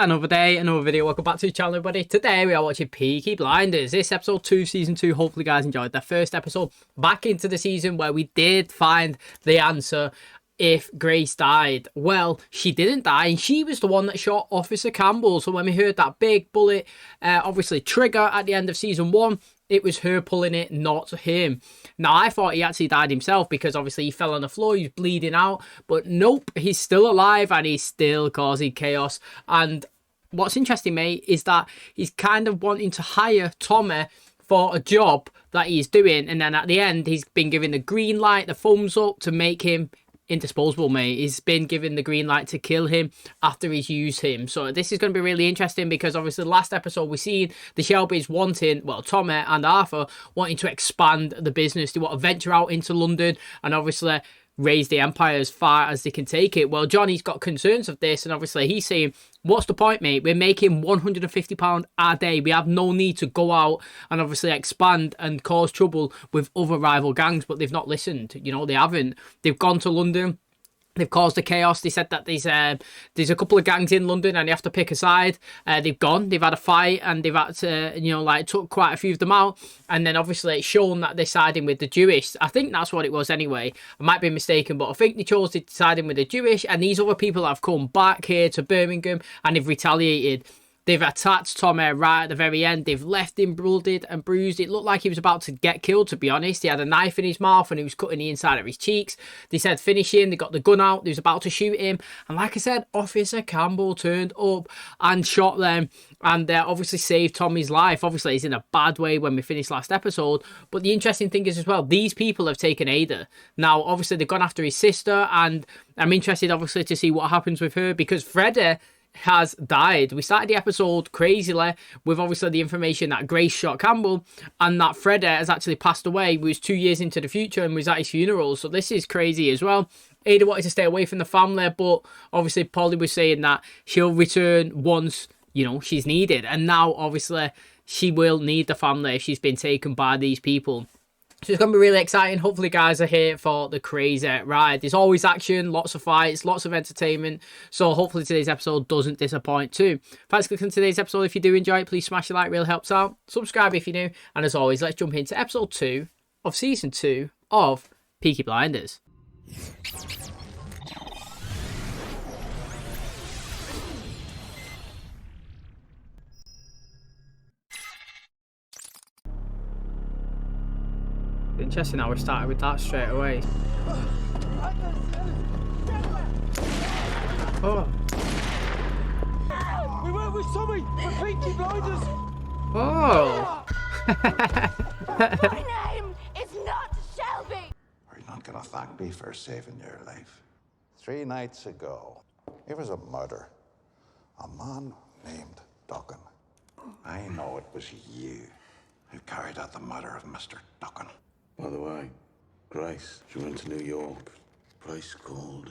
Another day, another video. Welcome back to the channel, everybody. Today we are watching Peaky Blinders. This episode 2, season 2. Hopefully you guys enjoyed the first episode back into the season where we did find the answer if Grace died. Well, she didn't die, and she was the one that shot Officer Campbell. So when we heard that big bullet obviously trigger at the end of season 1, it was her pulling it, not him. Now, I thought he actually died himself because obviously he fell on the floor, he was bleeding out. But nope, he's still alive and he's still causing chaos. And what's interesting, mate, is that he's kind of wanting to hire Tommy for a job that he's doing. And then at the end, he's been given the green light, the thumbs up to make him indisposable, mate. He's been given the green light to kill him after he's used him. So this is going to be really interesting because obviously the last episode we seen the Shelbys wanting, well, Tommy and Arthur wanting to expand the business. They want to venture out into London and obviously raise the empire as far as they can take it. Well, Johnny's got concerns of this, and obviously he's saying, what's the point, mate? We're making £150 a day. We have no need to go out and obviously expand and cause trouble with other rival gangs, but they've not listened. You know, they haven't. They've gone to London. They've caused the chaos. They said that there's a couple of gangs in London and they have to pick a side. They've gone. They've had a fight and they've had to, you know, like took quite a few of them out. And then obviously it's shown that they're siding with the Jewish. I think that's what it was anyway. I might be mistaken, but I think they chose to siding with the Jewish. And these other people have come back here to Birmingham and they've retaliated. They've attacked Tommy right at the very end. They've left him blooded and bruised. It looked like he was about to get killed, to be honest. He had a knife in his mouth and he was cutting the inside of his cheeks. They said finish him. They got the gun out. They was about to shoot him. And like I said, Officer Campbell turned up and shot them. And obviously saved Tommy's life. Obviously, he's in a bad way when we finished last episode. But the interesting thing is as well, these people have taken Ada. Now, obviously, they've gone after his sister. And I'm interested, obviously, to see what happens with her. Because Freddie has died. We started the episode crazily with obviously the information that Grace shot Campbell and that Freddie has actually passed away. He was 2 years into the future and was at his funeral. So this is crazy as well. Ada wanted to stay away from the family, but obviously Polly was saying that she'll return once, you know, she's needed. And now obviously she will need the family if she's been taken by these people. So it's going to be really exciting. Hopefully, guys are here for the crazy ride. There's always action, lots of fights, lots of entertainment. So hopefully today's episode doesn't disappoint too. Thanks for clicking on today's episode. If you do enjoy it, please smash a like. It really helps out. Subscribe if you're new. And as always, let's jump into episode 2 of season 2 of Peaky Blinders. Interesting how we started with that straight away. Oh. We work with Tommy for Peaky Blinders. Oh. My name is not Shelby. Are you not gonna thank me for saving your life? 3 nights ago, it was a murder. A man named Duckin. I know it was you who carried out the murder of Mr. Duckin. By the way, Grace, she went to New York, a place called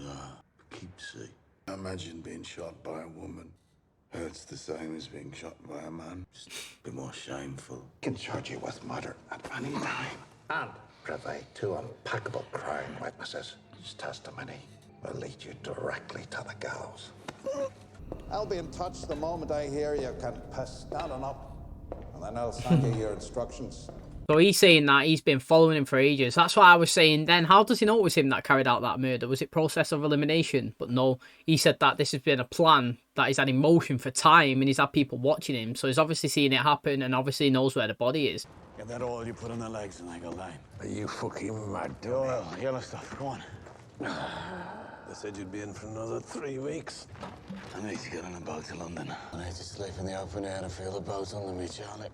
Poughkeepsie. Imagine being shot by a woman. Hurts the same as being shot by a man. Just a bit more shameful. Can charge you with murder at any time and provide 2 unpackable crime witnesses whose testimony will lead you directly to the gallows. I'll be in touch the moment I hear you can piss standing up, and then I'll send you your instructions. So he's saying that he's been following him for ages. That's what I was saying then. How does he know it was him that carried out that murder? Was it process of elimination? But no, he said that this has been a plan that he's had in motion for time and he's had people watching him. So he's obviously seen it happen and obviously knows where the body is. Get that oil you put on the legs and I go lame. Are you fucking mad, The oil, yellow stuff, go on. They said you'd be in for another 3 weeks. I need to get on a boat to London. I need to sleep in the open air and feel the boat under me, Charlie.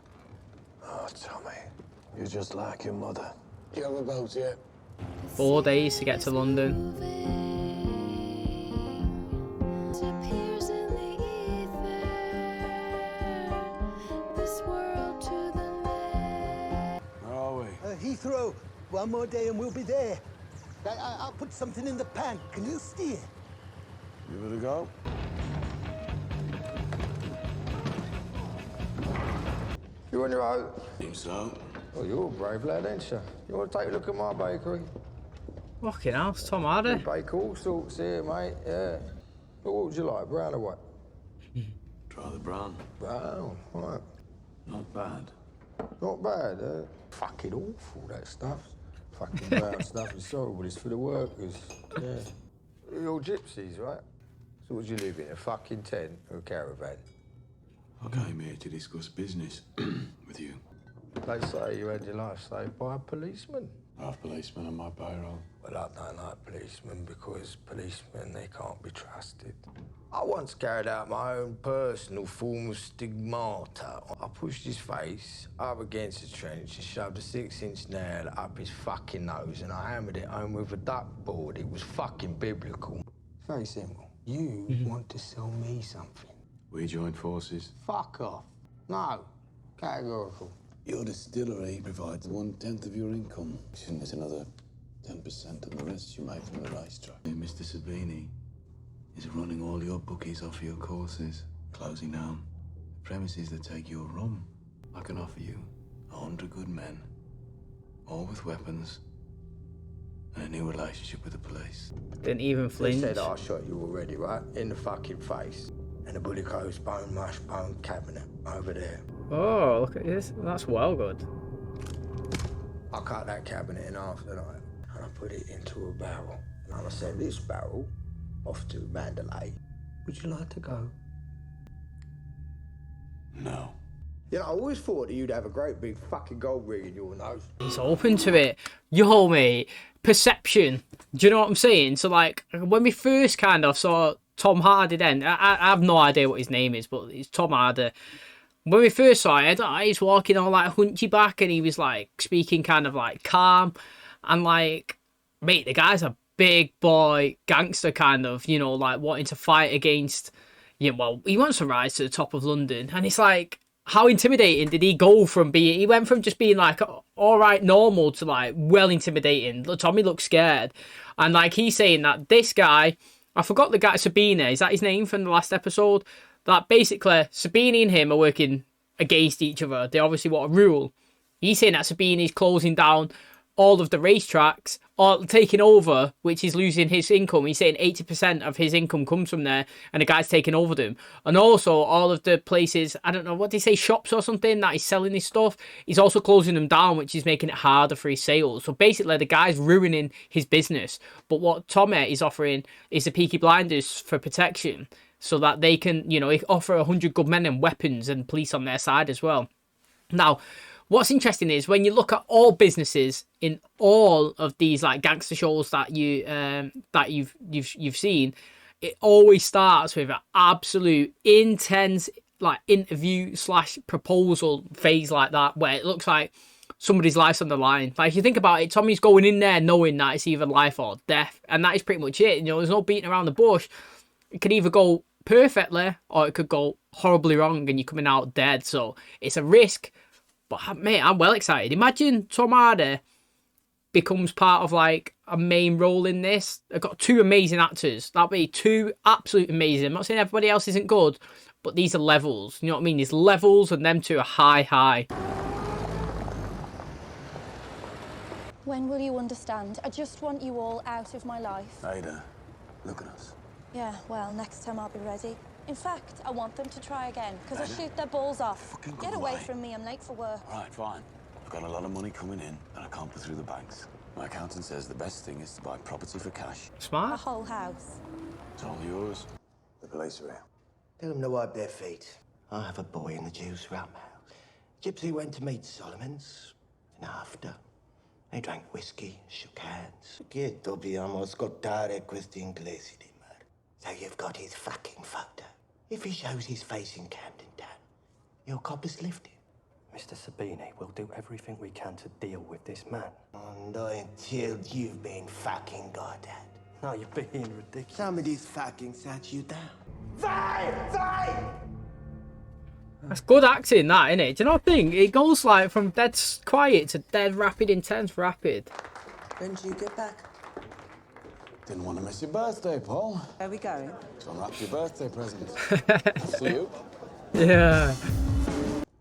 Oh, Tommy, you're just like your mother. You have a boat yet? 4 days to get to London. Where are we? Heathrow. 1 more day and we'll be there. I'll put something in the pan. Can you steer? Give it a go. You on your own? Think so. Oh, you're a brave lad, ain't you? You want to take a look at my bakery? Fucking hell, it's Tom Hardy. Bake all sorts here, mate, yeah. What would you like, brown or white? like the brown. Brown, right. Not bad. Not bad, fucking awful, that stuff. Fucking brown stuff is horrible, it's for the workers. Yeah. You're all gypsies, right? So what do you live in, a fucking tent or a caravan? I came here to discuss business with you. They say you had your life saved by a policeman. I have policemen on my payroll. Well, I don't like policemen because policemen, they can't be trusted. I once carried out my own personal form of stigmata. I pushed his face up against a trench and shoved a 6-inch nail up his fucking nose and I hammered it home with a duckboard. It was fucking biblical. Very simple. You want to sell me something. We joined forces. Fuck off. No. Categorical. Your distillery provides 1/10 of your income. Shouldn't there's another 10% on the rest you make from the racetrack. Mr. Sabini is running all your bookies off your courses, closing down the premises that take your rum. I can offer you 100 good men, all with weapons, and a new relationship with the police. Didn't even They flinch. said I shot you already, right? In the fucking face. And the bullet goes bone, mush, bone cabinet over there. Oh, look at this. That's well good. I cut that cabinet in half tonight and I put it into a barrel. And I sent this barrel off to Mandalay. Would you like to go? No. You know, I always thought that you'd have a great big fucking gold ring in your nose. He's open to it. Yo, mate. Perception. Do you know what I'm saying? So, like, when we first kind of saw Tom Hardy then, I have no idea what his name is, but it's Tom Hardy. When we first saw it, he's walking all like hunchy back and he was like speaking kind of like calm. And like, mate, the guy's a big boy gangster kind of, you know, like wanting to fight against, well, he wants to rise to the top of London. And it's like, how intimidating did he go from being, he went from just being like, all right, normal to like, well intimidating. Tommy looks scared. And like, he's saying that this guy, I forgot the guy, Sabina, is that his name from the last episode? That basically, Sabini and him are working against each other. They obviously want a rule. He's saying that Sabini's closing down all of the racetracks, or taking over, which is losing his income. He's saying 80% of his income comes from there, and the guy's taking over them. And also, all of the places, I don't know, what did he say, shops or something, that he's selling his stuff, he's also closing them down, which is making it harder for his sales. So basically, the guy's ruining his business. But what Tommy is offering is the Peaky Blinders for protection, so that they can, offer 100 good men and weapons and police on their side as well. Now, what's interesting is when you look at all businesses in all of these like gangster shows that you've seen, it always starts with an absolute intense like interview / proposal phase like that, where it looks like somebody's life's on the line. Like, if you think about it, Tommy's going in there knowing that it's either life or death, and that is pretty much it. There's no beating around the bush. It could either go perfectly or it could go horribly wrong and you're coming out dead. So it's a risk. But mate, I'm well excited. Imagine Tom Hardy becomes part of like a main role in this. I've got 2 amazing actors. That'll be 2 absolute amazing. I'm not saying everybody else isn't good, but these are levels. You know what I mean? There's levels and them 2 are high. When will you understand? I just want you all out of my life. Ada, look at us. Yeah, well, next time I'll be ready. In fact, I want them to try again, because I'll shoot their balls off. Fucking Get go away away. from me, I'm late for work. All right, fine. I've got a lot of money coming in that I can't put through the banks. My accountant says the best thing is to buy property for cash. A Smart. whole house. It's all yours. The police are here. Tell them to wipe their feet. I have a boy in the juice rum house. Gypsy went to meet Solomon's, and after, they drank whiskey, shook hands. Que dobbiamo ascoltare questo inglese di mer. So you've got his fucking photo. If he shows his face in Camden Town, your cop is lifted. Mr. Sabini, we'll do everything we can to deal with this man. And until you've been fucking got at. No, you're being ridiculous. Somebody's fucking sat you down. Fight! That's good acting, that, isn't it? Do you know what I think? It goes like from dead quiet to dead rapid, intense rapid. When do you get back? Didn't want to miss your birthday, Paul. Where are we going? To unwrap your birthday present. For you. Yeah.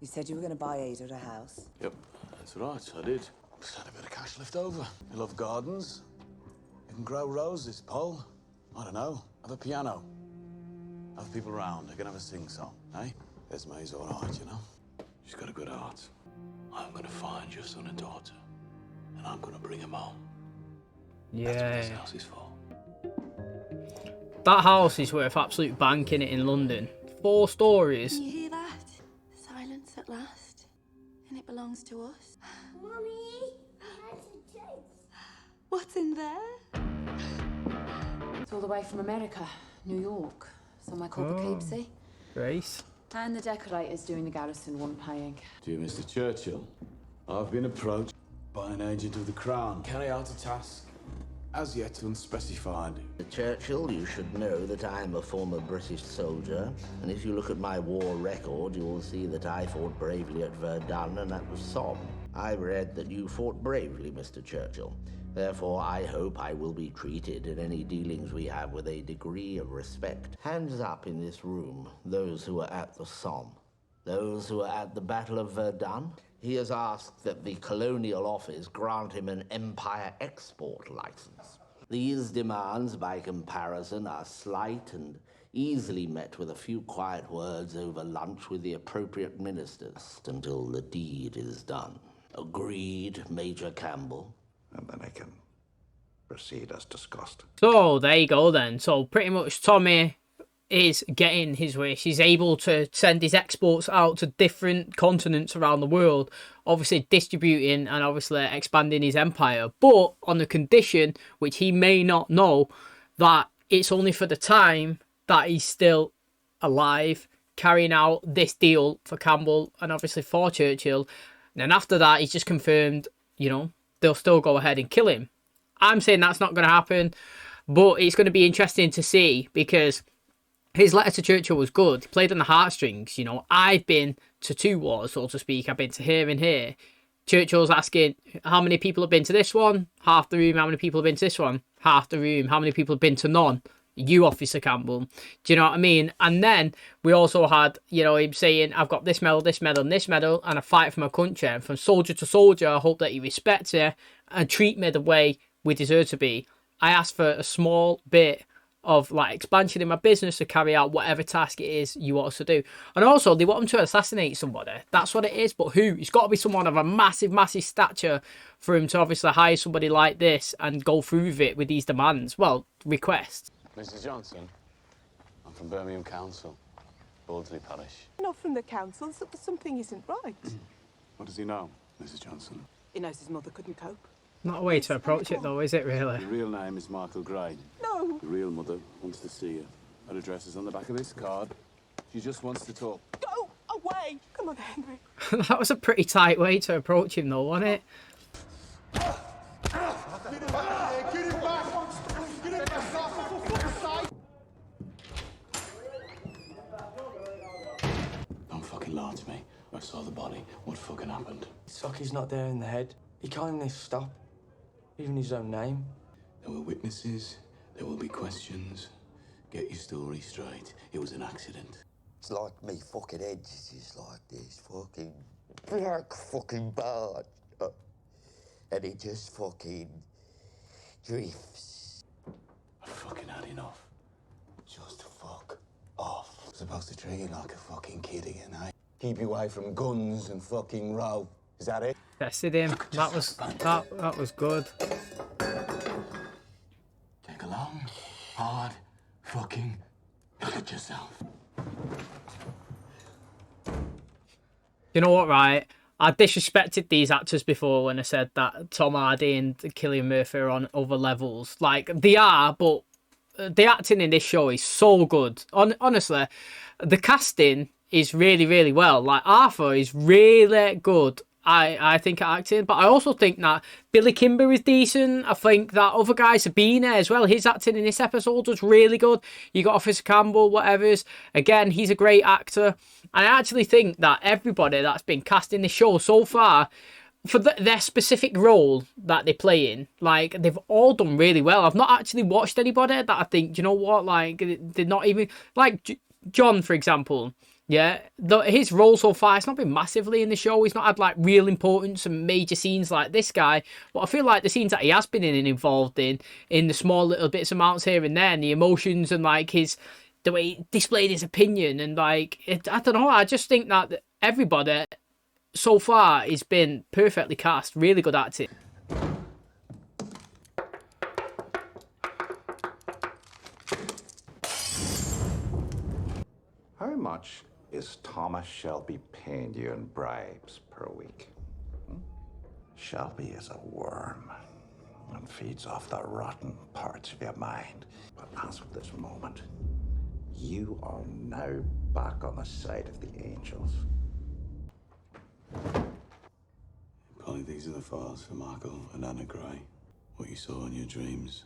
You said you were going to buy Ada a house. Yep, that's right, I did. Just had a bit of cash left over. You love gardens? You can grow roses, Paul. I don't know, have a piano. Have people round, I can have a sing-song. Hey, Esme's all right, you know. She's got a good heart. I'm gonna find your son and daughter, and I'm gonna bring them home. Yeah. That's what this house is for. That house is worth absolute banking it in London. 4 stories. Can you hear that? Silence at last. And it belongs to us. Mommy, what's in there? It's all the way from America, New York. Somewhere called the Cape Sea. Grace. And the decorators doing the garrison one paying. Dear Mr. Churchill, I've been approached by an agent of the Crown. Carry out a task as yet unspecified. Churchill, you should know that I am a former British soldier, and if you look at my war record, you will see that I fought bravely at Verdun, and that was Somme. I read that you fought bravely, Mr. Churchill. Therefore, I hope I will be treated in any dealings we have with a degree of respect. Hands up in this room, those who were at the Somme. Those who were at the Battle of Verdun. He has asked that the Colonial Office grant him an Empire export license. These demands, by comparison, are slight and easily met with a few quiet words over lunch with the appropriate ministers until the deed is done. Agreed, Major Campbell? And then I can proceed as discussed. So there you go then. So pretty much Tommy is getting his wish. He's able to send his exports out to different continents around the world, obviously distributing and obviously expanding his empire, but on the condition, which he may not know, that it's only for the time that he's still alive, carrying out this deal for Campbell and obviously for Churchill. And then after that, he's just confirmed, you know, they'll still go ahead and kill him. I'm saying that's not going to happen, but it's going to be interesting to see, because his letter to Churchill was good. He played on the heartstrings. You know, I've been to 2 wars, so to speak. I've been to here and here. Churchill's asking, how many people have been to this one? Half the room. How many people have been to this one? Half the room. How many people have been to none? You, Officer Campbell. Do you know what I mean? And then we also had, you know, him saying, I've got this medal, this medal, and this medal, and I fight for my country. And from soldier to soldier, I hope that you respect me and treat me the way we deserve to be. I asked for a small bit of like expansion in my business to carry out whatever task it is you want us to do. And also, they want him to assassinate somebody. That's what it is. But who? It's got to be someone of a massive, massive stature for him to obviously hire somebody like this and go through with it with these demands. Well, requests. Mrs. Johnson, I'm from Birmingham Council, Baldley Parish. Not from the council. Something isn't right. What does he know, Mrs. Johnson? He knows his mother couldn't cope. Not a way to approach it though, is it really? Your real name is Michael Gray. No. The real mother wants to see you. Her address is on the back of this card. She just wants to talk. Go away. Come on, Henry. That was a pretty tight way to approach him though, wasn't it? Don't fucking lie to me. I saw the body. What fucking happened? Sockie's not there in the head. He can't even stop. Even his own name. There were witnesses. There will be questions. Get your story straight. It was an accident. It's like me fucking head is like this fucking black fucking barge. And it just fucking drifts. I fucking had enough. Just fuck off. I'm supposed to treat you like a fucking kid again, eh? Keep you away from guns and fucking row. Is that it? Tested him. That was good. Take a long, hard, fucking look at yourself. You know what, right? I disrespected these actors before when I said that Tom Hardy and Cillian Murphy are on other levels. Like, they are, but the acting in this show is so good. Honestly, the casting is really, really well. Like, Arthur is really good, I think, at acting. But I also think that Billy Kimber is decent. I think that other guy, Sabina, as well, his acting in this episode was really good. You got Officer Campbell, whatever's. Again, he's a great actor. And I actually think that everybody that's been cast in this show so far, for their specific role that they play in, like, they've all done really well. I've not actually watched anybody that I think, you know what, like, they're not even... Like, John, for example... Yeah, his role so far, it's not been massively in the show. He's not had, like, real importance and major scenes like this guy. But I feel like the scenes that he has been in and involved in the small little bits amounts here and there, and the emotions and, like, his the way he displayed his opinion, and like I don't know. I just think that everybody so far has been perfectly cast. Really good acting. How much is Thomas Shelby paying you in bribes per week? Shelby is a worm and feeds off the rotten parts of your mind. But as of this moment, you are now back on the side of the angels. Polly, these are the files for Michael and Anna Gray. What you saw in your dreams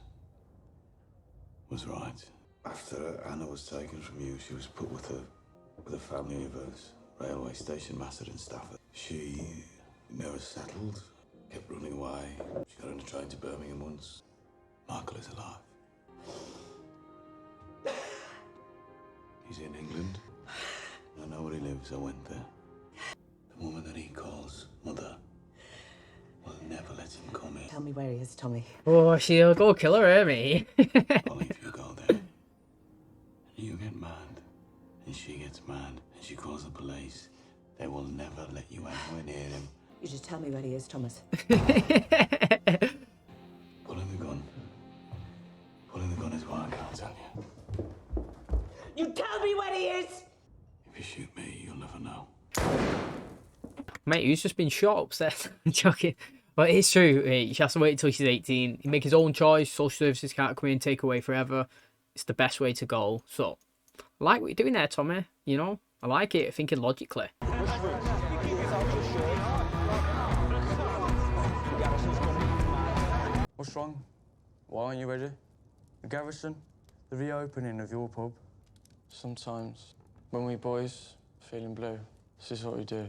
was right. After Anna was taken from you, she was put with a family of a railway station master in Stafford. She never settled, kept running away. She got on a train to Birmingham once. Michael is alive. He's in England. I know where he lives, I went there. The woman that he calls mother will never let him come in. Tell me where he is, Tommy. Oh, she'll go kill her, eh, me? Polly, if you go there, you get mad, and she gets mad, and she calls the police, they will never let you anywhere near him. You just tell me where he is, Thomas. Pulling the gun. Pulling the gun is what I can't tell you. You tell me where he is! If you shoot me, you'll never know. Mate, who's just been shot upstairs? I'm joking. But it's true, mate. She has to wait until she's 18. He make his own choice. Social services can't come in and take away forever. It's the best way to go. So, I like what you're doing there, Tommy. You know, I like it. Thinking logically. What's wrong? Why aren't you ready? The garrison? The reopening of your pub? Sometimes, when we boys feeling blue, this is what we do.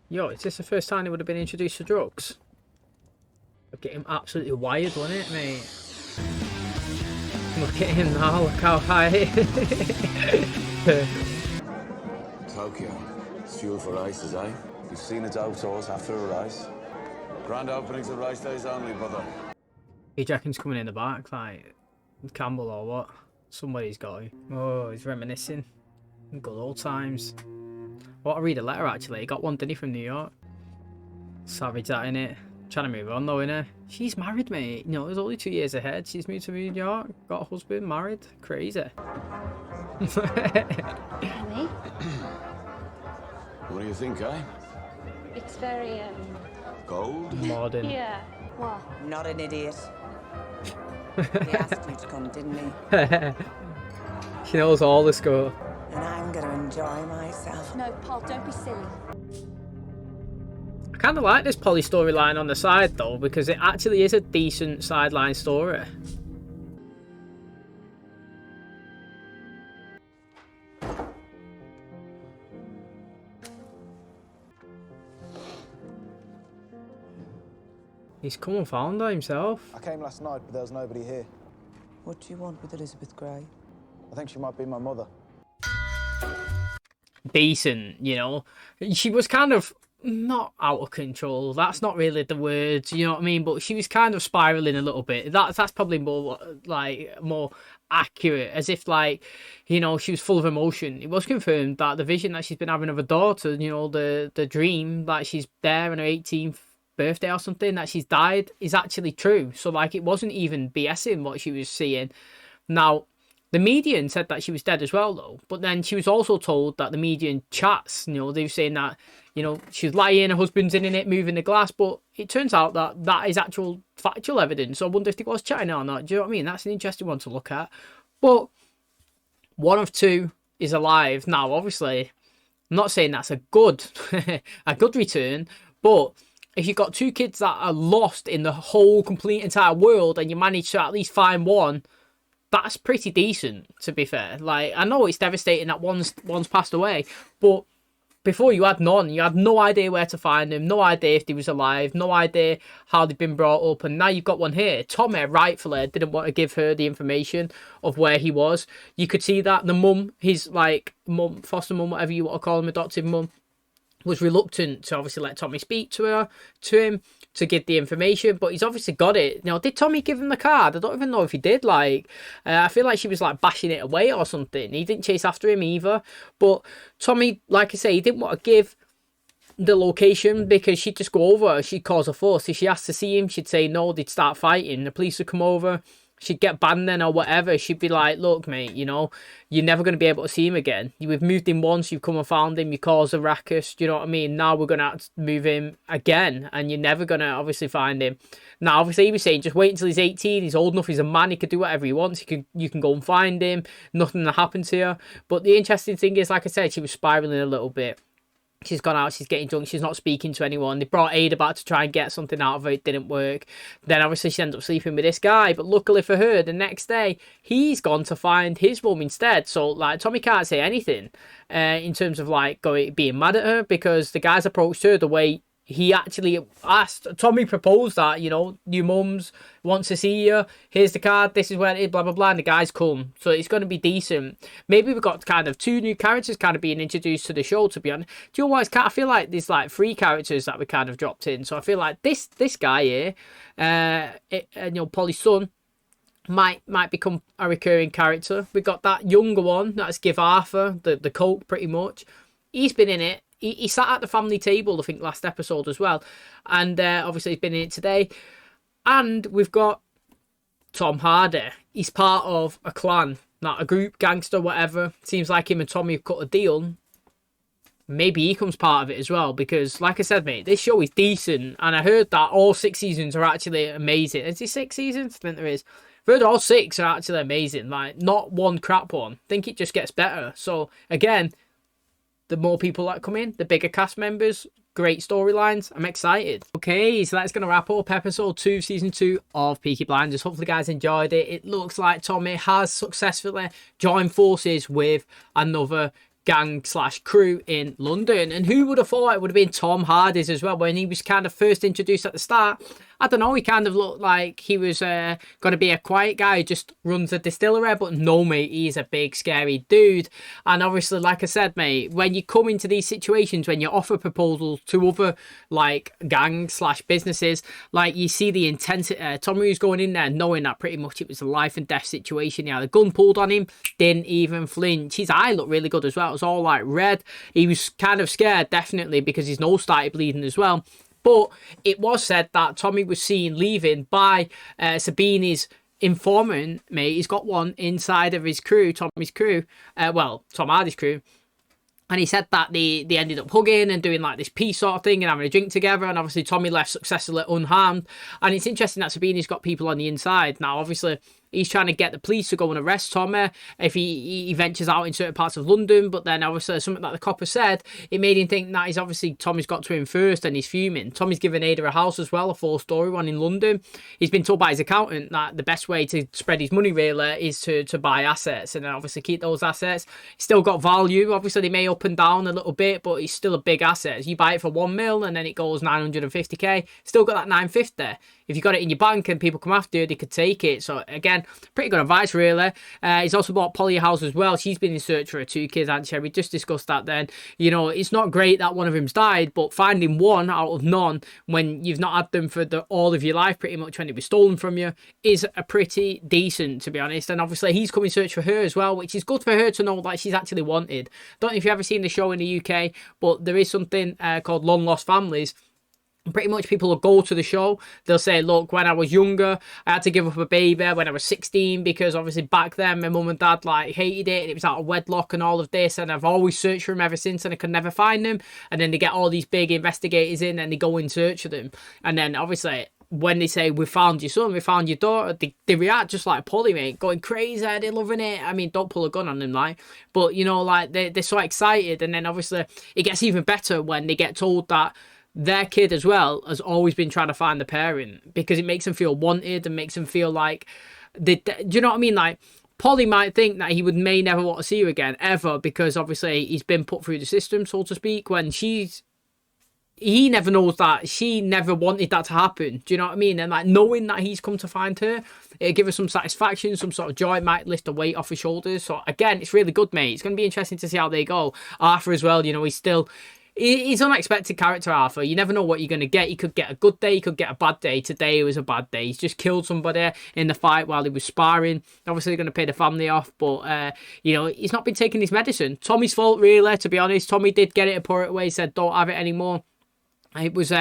Yo, is this the first time he would have been introduced to drugs? Look at him absolutely wired, wasn't it, mate? Look at him now, look how high. Tokyo. It's fuel for races, eh? You've seen its outdoors after a race. Grand openings of race days only, brother. He reckons coming in the back, like Campbell or what? Somebody's got him. Oh, he's reminiscing. Good old times. I want to read a letter, actually. He got one, didn't he, from New York? Savage that, innit? Trying to move on, though, innit? She's married, mate. You know, there's only 2 years ahead. She's moved to New York, got a husband, married. Crazy. Me? What do you think, eh? It's very, Cold? Modern. yeah. What? Not an idiot. He asked you to come, didn't he? She knows all the score. And I'm going to enjoy myself. No, Paul, don't be silly. I kind of like this Polly storyline on the side, though, because it actually is a decent sideline story. He's come and found her himself. I came last night, but there was nobody here. What do you want with Elizabeth Gray? I think she might be my mother. Decent, you know. She was kind of not out of control. That's not really the word, you know what I mean? But she was kind of spiraling a little bit. That's probably more like more accurate, as if like, you know, she was full of emotion. It was confirmed that the vision that she's been having of a daughter, you know, the dream that she's there on her 18th birthday or something, that she's died, is actually true. So like, it wasn't even BSing what she was seeing. Now, the medium said that she was dead as well, though. But then she was also told that the medium chats, you know, they were saying that, you know, she was lying, her husband's in it, moving the glass. But it turns out that that is actual factual evidence. So I wonder if they was chatting or not. Do you know what I mean? That's an interesting one to look at. But one of two is alive. Now, obviously, I'm not saying that's a good, a good return. But if you've got two kids that are lost in the whole complete entire world and you manage to at least find one, that's pretty decent, to be fair. Like, I know it's devastating that one's passed away, but before you had none. You had no idea where to find them, no idea if he was alive, no idea how they'd been brought up, and now you've got one here. Tommy, rightfully, didn't want to give her the information of where he was. You could see that the mum, his, like, mum, foster mum, whatever you want to call him, adoptive mum, was reluctant to obviously let Tommy speak to him, to give the information, but he's obviously got it. You know, did Tommy give him the card? I don't even know if he did. Like, I feel like she was like bashing it away or something. He didn't chase after him either. But Tommy, like I say, he didn't want to give the location because she'd just go over, she'd cause a fuss. If she asked to see him, she'd say no, they'd start fighting, the police would come over, she'd get banned then or whatever. She'd be like, look mate, you know, you're never going to be able to see him again. We've moved him once, you've come and found him, you caused a ruckus, do you know what I mean? Now we're going to have to move him again and you're never going to obviously find him. Now obviously he was saying just wait until he's 18, he's old enough, he's a man, he could do whatever he wants, you can go and find him, nothing will happen to you. But the interesting thing is, like I said, she was spiralling a little bit. She's gone out, she's getting drunk, she's not speaking to anyone. They brought Ada back to try and get something out of her, it didn't work. Then obviously she ended up sleeping with this guy, but luckily for her, the next day, he's gone to find his mum instead. So, like, Tommy can't say anything in terms of, like, being mad at her, because the guys approached her the way he actually asked. Tommy proposed that, you know, your mum's wants to see you, here's the card, this is where it is, blah blah blah, and the guys come. So it's going to be decent. Maybe we've got kind of 2 new characters kind of being introduced to the show, to be honest. Do you know what, I feel like there's like 3 characters that we kind of dropped in. So I feel like this guy here, you know, Polly's son, might become a recurring character. We got that younger one, that's Give Arthur the coke pretty much. He's been in it. He sat at the family table, I think, last episode as well. And obviously he's been in it today. And we've got Tom Hardy. He's part of a clan, not a group, gangster, whatever. Seems like him and Tommy have cut a deal. Maybe he comes part of it as well. Because, like I said, mate, this show is decent. And I heard that all 6 seasons are actually amazing. Is it 6 seasons? I think there is. I've heard all 6 are actually amazing. Like, not one crap one. I think it just gets better. So, again, the more people that come in, the bigger cast members, great storylines. I'm excited. Okay, so that's going to wrap up episode 2, season 2 of Peaky Blinders. Hopefully, guys enjoyed it. It looks like Tommy has successfully joined forces with another gang / crew in London. And who would have thought it would have been Tom Hardy's as well? When he was kind of first introduced at the start, I don't know, he kind of looked like he was going to be a quiet guy who just runs a distillery, but no, mate, he's a big, scary dude. And obviously, like I said, mate, when you come into these situations, when you offer proposals to other, like, gangs / businesses, like, you see the intensity. Tommy was going in there knowing that pretty much it was a life and death situation. He had a gun pulled on him, didn't even flinch. His eye looked really good as well. It was all, like, red. He was kind of scared, definitely, because his nose started bleeding as well. But it was said that Tommy was seen leaving by Sabini's informant, mate. He's got one inside of his crew, Tommy's crew. Well, Tom Hardy's crew. And he said that they ended up hugging and doing like this peace sort of thing and having a drink together. And obviously Tommy left successfully unharmed. And it's interesting that Sabini's got people on the inside. Now, obviously, he's trying to get the police to go and arrest Tommy if he ventures out in certain parts of London. But then obviously something that the copper said, it made him think that Tommy's got to him first and he's fuming. Tommy's given Ada a house as well, a 4-story one in London. He's been told by his accountant that the best way to spread his money really is to buy assets and then obviously keep those assets. He's still got value. Obviously they may up and down a little bit, but it's still a big asset. You buy it for 1 mil and then it goes 950k. Still got that 950. If you got it in your bank and people come after you, they could take it. So again, pretty good advice really. He's also bought Polly a house as well. She's been in search for her 2 kids, hasn't she? We just discussed that then. You know, it's not great that one of them's died, but finding one out of none when you've not had them for all of your life pretty much when it was stolen from you is a pretty decent, to be honest. And obviously he's come in search for her as well, which is good for her to know that she's actually wanted. Don't know if you've ever seen the show in the UK, but there is something called Long Lost Families. Pretty much people will go to the show, they'll say, look, when I was younger I had to give up a baby when I was 16 because obviously back then my mum and dad like hated it and it was out of wedlock and all of this, and I've always searched for him ever since and I could never find them. And then they get all these big investigators in and they go in search of them, and then obviously when they say we found your son, we found your daughter, they react just like Polly, mate, going crazy, they're loving it. I mean, don't pull a gun on them, like, but you know, like they're so excited. And then obviously it gets even better when they get told that their kid as well has always been trying to find the parent, because it makes them feel wanted and makes them feel like do you know what I mean? Like, Polly might think that he may never want to see her again ever because obviously he's been put through the system, so to speak, when he never knows that she never wanted that to happen. Do you know what I mean? And like knowing that he's come to find her, it'll give her some satisfaction, some sort of joy. It might lift the weight off her shoulders. So again, it's really good, mate. It's going to be interesting to see how they go. Arthur as well, you know, he's an unexpected character, Arthur. You never know what you're going to get. You could get a good day, you could get a bad day. Today it was a bad day. He's just killed somebody in the fight while he was sparring. Obviously, they're going to pay the family off, but, you know, he's not been taking his medicine. Tommy's fault, really, to be honest. Tommy did get it and put it away, said, don't have it anymore. It was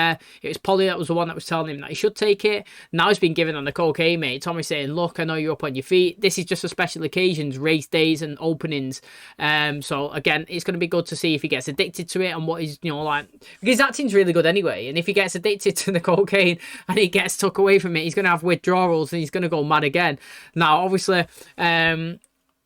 Polly that was the one that was telling him that he should take it. Now he's been given on the cocaine, mate. Tommy's saying, look, I know you're up on your feet. This is just for special occasions, race days and openings. So, again, it's going to be good to see if he gets addicted to it and what he's, you know, like... Because his acting's really good anyway. And if he gets addicted to the cocaine and he gets took away from it, he's going to have withdrawals and he's going to go mad again. Now, obviously...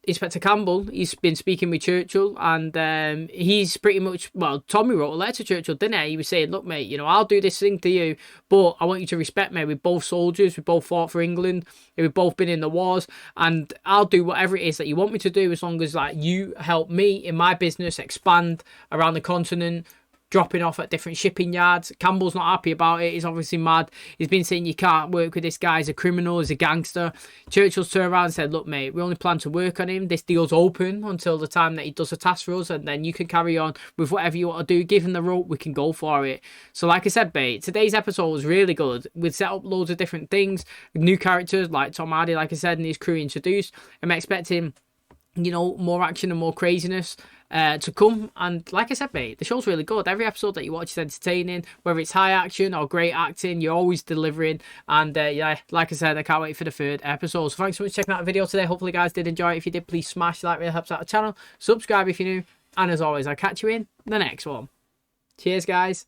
Inspector Campbell, he's been speaking with Churchill, and he's pretty much, well, Tommy wrote a letter to Churchill, didn't he? He was saying, look, mate, you know, I'll do this thing to you, but I want you to respect me. We're both soldiers, we both fought for England, we've both been in the wars, and I'll do whatever it is that you want me to do, as long as, like, you help me in my business expand around the continent, dropping off at different shipping yards. Campbell's not happy about it. He's obviously mad. He's been saying you can't work with this guy. He's a criminal. He's a gangster. Churchill's turned around and said, look, mate, we only plan to work on him. This deal's open until the time that he does a task for us, and then you can carry on with whatever you want to do. Give him the rope. We can go for it. So like I said, mate, today's episode was really good. We've set up loads of different things. New characters like Tom Hardy, like I said, and his crew introduced. I'm expecting, you know, more action and more craziness to come. And like I said, mate, the show's really good. Every episode that you watch is entertaining, whether it's high action or great acting, you're always delivering. And yeah, like I said, I can't wait for the 3rd episode. So thanks so much for checking out the video today. Hopefully you guys did enjoy it. If you did, please smash that. Really helps out the channel. Subscribe if you're new, and as always, I'll catch you in the next one. Cheers, guys.